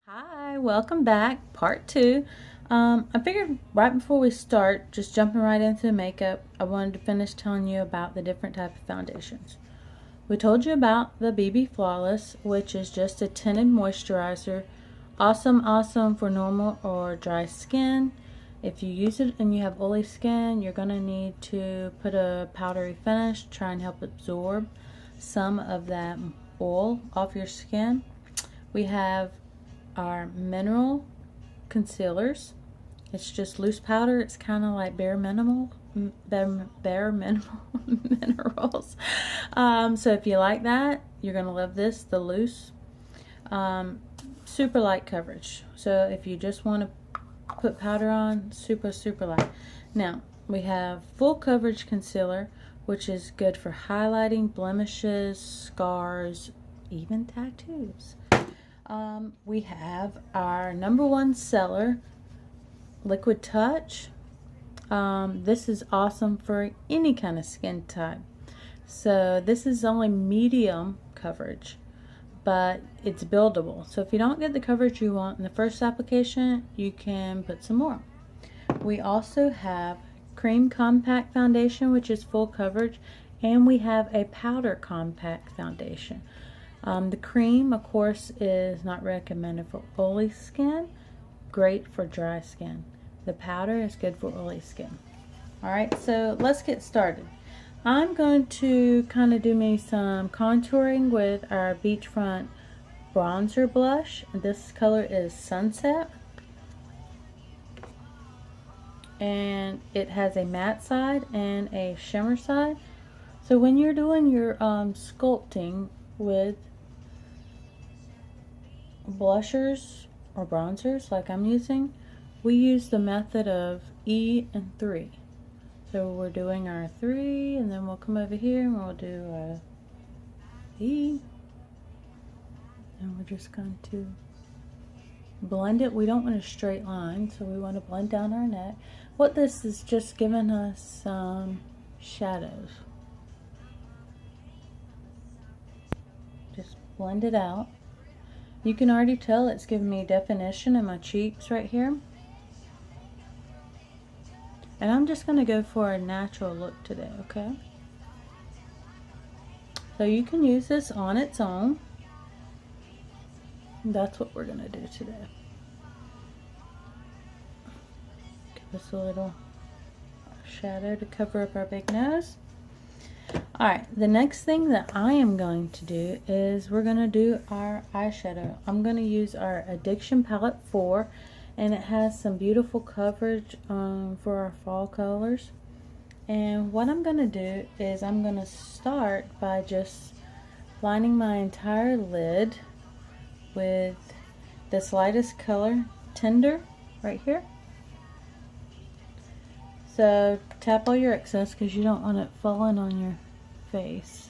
Hi, welcome back, part two. I figured right before we start, just jumping right into the makeup, I wanted to finish telling you about the different type of foundations. We told you about the BB Flawless, which is just a tinted moisturizer. Awesome for normal or dry skin. If you use it and you have oily skin, you're going to need to put a powdery finish, try and help absorb some of that oil off your skin. We have our mineral concealers. It's just loose powder. It's kind of like bare minimal, bare minimal minerals. So if you like that, you're gonna love this. The loose, super light coverage. So if you just want to put powder on, super light. Now we have full coverage concealer, which is good for highlighting, blemishes, scars, even tattoos. We have our number one seller, Liquid Touch. This is awesome for any kind of skin type. So this is only medium coverage, but it's buildable. So if you don't get the coverage you want in the first application, you can put some more. We also have Cream Compact Foundation, which is full coverage, and we have a Powder Compact Foundation. The cream, of course, is not recommended for oily skin, great for dry skin. The powder is good for oily skin. Alright, so let's get started. I'm going to kind of do me some contouring with our Beachfront bronzer blush. This color is Sunset. And it has a matte side and a shimmer side. So when you're doing your sculpting with blushers or bronzers like I'm using, we use the method of E and 3. So we're doing our 3 and then we'll come over here and we'll do a E, and we're just going to blend it. We don't want a straight line, so we want to blend down our neck. What this is just giving us some shadows. Just blend it out. You can already tell it's giving me definition in my cheeks right here. And I'm just going to go for a natural look today, okay? So you can use this on its own. That's what we're going to do today. Give us a little shadow to cover up our big nose. Alright, the next thing that I am going to do is we're going to do our eyeshadow. I'm going to use our Addiction Palette 4, and it has some beautiful coverage for our fall colors. And what I'm going to do is I'm going to start by just lining my entire lid with this lightest color, Tender, right here. So tap all your excess because you don't want it falling on your face.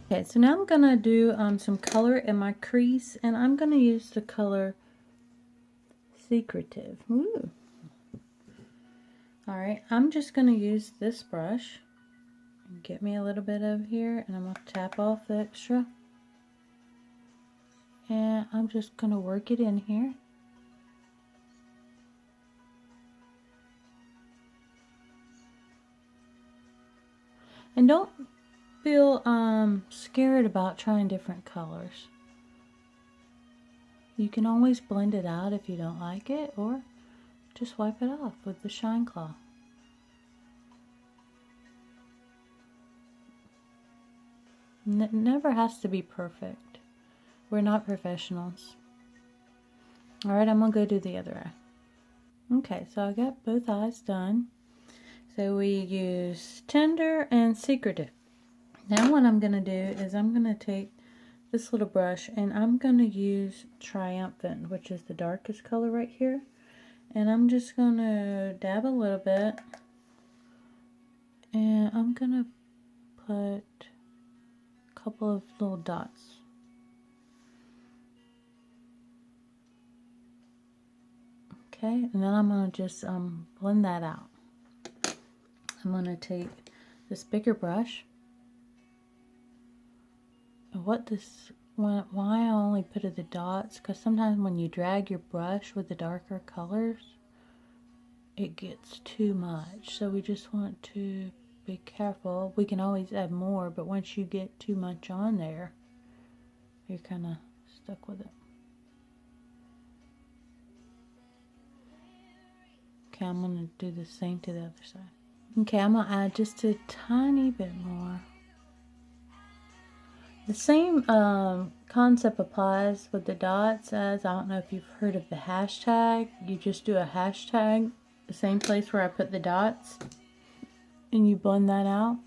Okay, so now I'm gonna do some color in my crease, and I'm gonna use the color Secretive. Ooh. Alright, I'm just gonna use this brush and get me a little bit over here, and I'm gonna tap off the extra. And I'm just gonna work it in here. And don't feel scared about trying different colors. You can always blend it out if you don't like it, or just wipe it off with the Shine Claw. It never has to be perfect. We're not professionals. Alright, I'm going to go do the other eye. Okay, so I got both eyes done. So we use Tender and Secretive. Now what I'm going to do is I'm going to take this little brush and I'm going to use Triumphant, which is the darkest color right here. And I'm just going to dab a little bit. And I'm going to put a couple of little dots. Okay, and then I'm going to just blend that out. I'm going to take this bigger brush why I only put the dots, because sometimes when you drag your brush with the darker colors, it gets too much. So we just want to be careful. We can always add more, but once you get too much on there, you're kind of stuck with it. Okay, I'm going to do the same to the other side. Okay, I'm going to add just a tiny bit more. The same concept applies with the dots as, I don't know if you've heard of the hashtag. You just do a hashtag, the same place where I put the dots, and you blend that out.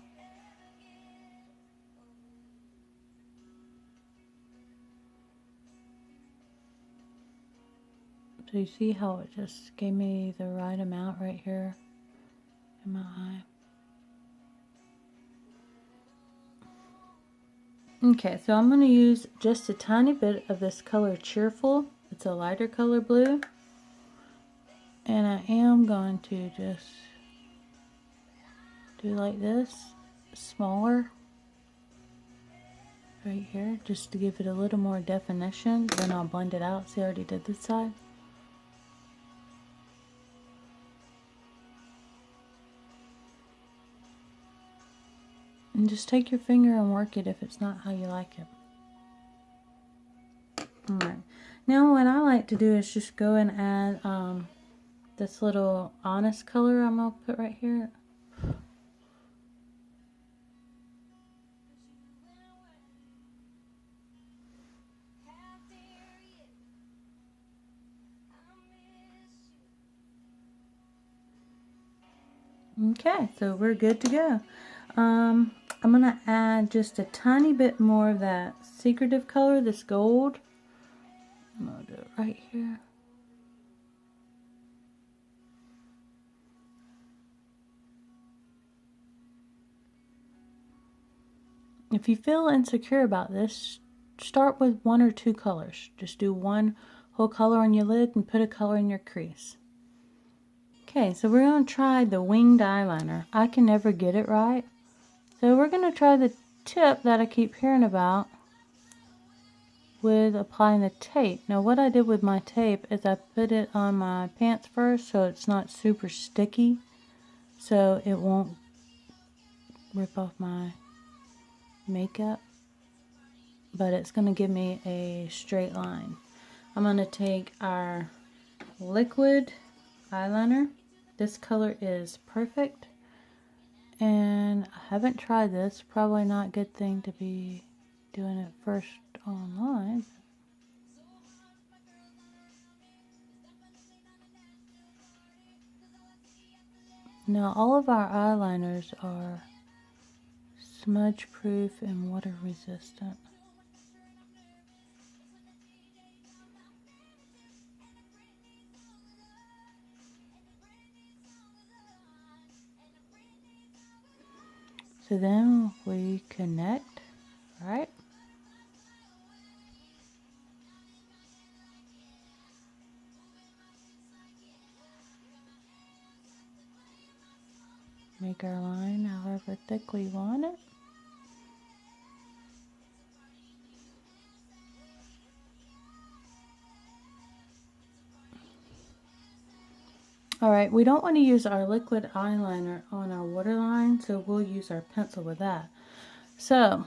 So you see how it just gave me the right amount right here in my eye. Okay, so I'm going to use just a tiny bit of this color Cheerful. It's a lighter color blue. And I am going to just do like this, smaller, right here, just to give it a little more definition. Then I'll blend it out. See, I already did this side. And just take your finger and work it if it's not how you like it. Alright, now what I like to do is just go and add this little Honest color I'm going to put right here. Okay, so we're good to go. I'm going to add just a tiny bit more of that secretive color, this gold. I'm going to do it right here. If you feel insecure about this, start with 1 or 2 colors. Just do one whole color on your lid and put a color in your crease. Okay, so we're going to try the winged eyeliner. I can never get it right. So we're going to try the tip that I keep hearing about with applying the tape. Now what I did with my tape is I put it on my pants first so it's not super sticky, so it won't rip off my makeup, but it's going to give me a straight line. I'm going to take our liquid eyeliner. This color is Perfect, and I haven't tried this. Probably not a good thing to be doing it first online. Now all of our eyeliners are smudge proof and water resistant. So then we connect, right? Make our line however thick we want it. Alright, we don't want to use our liquid eyeliner on our waterline, so we'll use our pencil with that. So,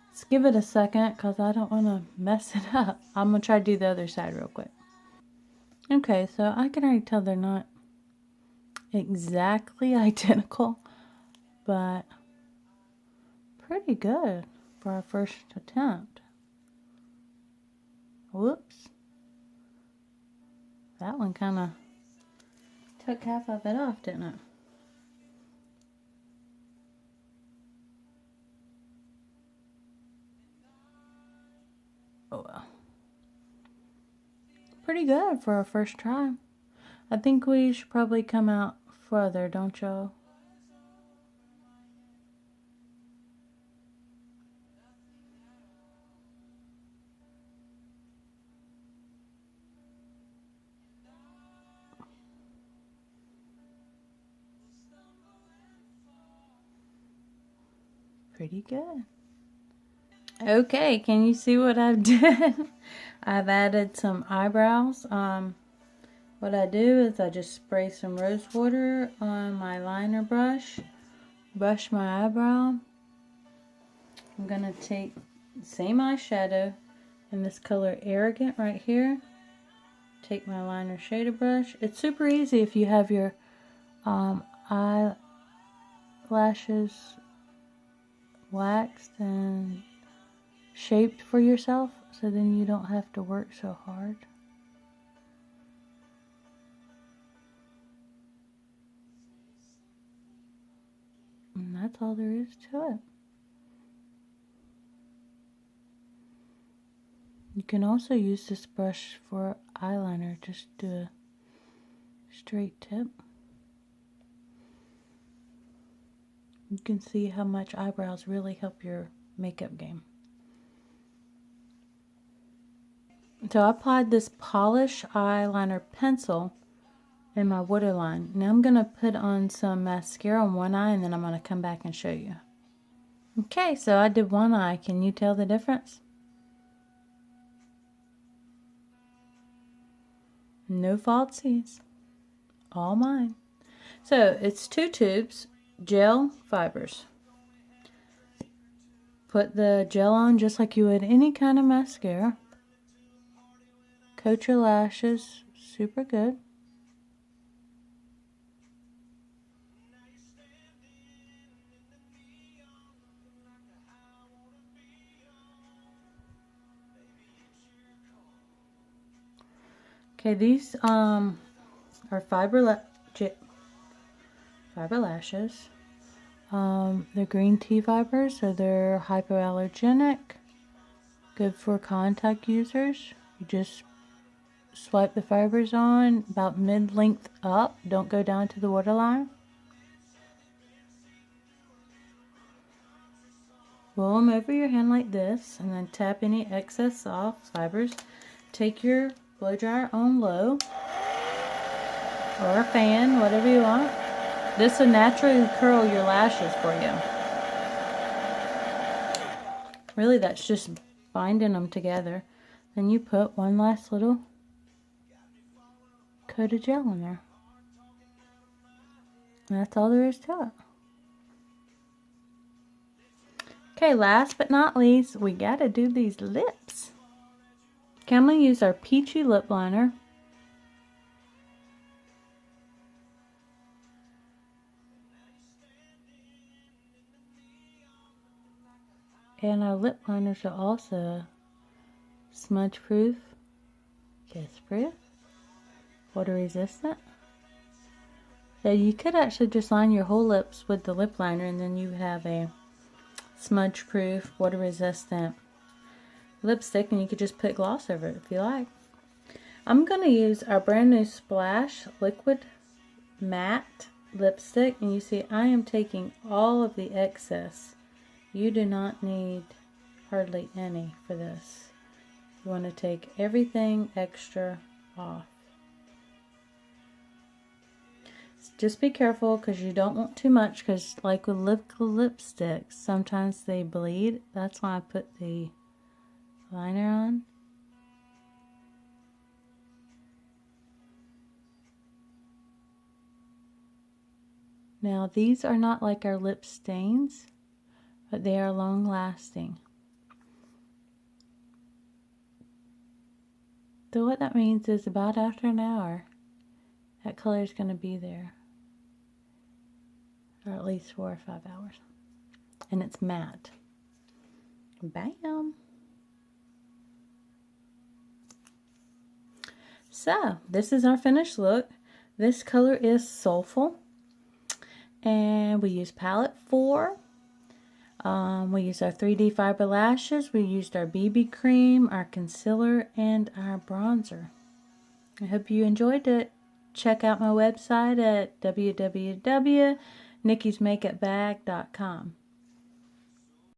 let's give it a second because I don't want to mess it up. I'm going to try to do the other side real quick. Okay, so I can already tell they're not exactly identical, but pretty good for our first attempt. Whoops. That one kind of took half of it off, didn't it? Oh well. Pretty good for our first try. I think we should probably come out further, don't y'all? Pretty good. Okay, can you see what I've done? I've added some eyebrows. What I do is I just spray some rose water on my liner brush, brush my eyebrow. I'm gonna take the same eyeshadow in this color Arrogant right here. Take my liner shader brush. It's super easy if you have your eyelashes waxed and shaped for yourself, so then you don't have to work so hard. And that's all there is to it. You can also use this brush for eyeliner, just do a straight tip. You can see how much eyebrows really help your makeup game. So I applied this polish eyeliner pencil in my waterline. Now I'm going to put on some mascara on one eye, and then I'm going to come back and show you. Okay, so I did one eye. Can you tell the difference? No falsies. All mine. So it's 2 tubes, gel fibers. Put the gel on just like you would any kind of mascara. Coat your lashes super good. Okay, these are fiber lashes. They're green tea fibers, so they're hypoallergenic. Good for contact users. You just swipe the fibers on about mid-length up. Don't go down to the waterline. Roll them over your hand like this, and then tap any excess off fibers. Take your blow dryer on low, or a fan, whatever you want. This will naturally curl your lashes for you. Really, that's just binding them together. Then you put one last little coat of gel in there. And that's all there is to it. Okay, last but not least, we gotta do these lips. Okay, I'm gonna use our peachy lip liner. And our lip liners are also smudge proof, kiss proof, water resistant. So you could actually just line your whole lips with the lip liner, and then you have a smudge proof, water resistant lipstick, and you could just put gloss over it if you like. I'm going to use our brand new Splash Liquid Matte lipstick, and you see I am taking all of the excess. You do not need hardly any for this. You want to take everything extra off. Just be careful, because you don't want too much, because like with lipsticks, sometimes they bleed. That's why I put the liner on. Now these are not like our lip stains, but they are long lasting. So what that means is about after an hour, that color is going to be there. Or at least 4 or 5 hours. And it's matte. Bam! So, this is our finished look. This color is Soulful. And we use palette 4. We used our 3D fiber lashes. We used our BB cream, our concealer, and our bronzer. I hope you enjoyed it. Check out my website at www.nikkiesmakeupbag.com.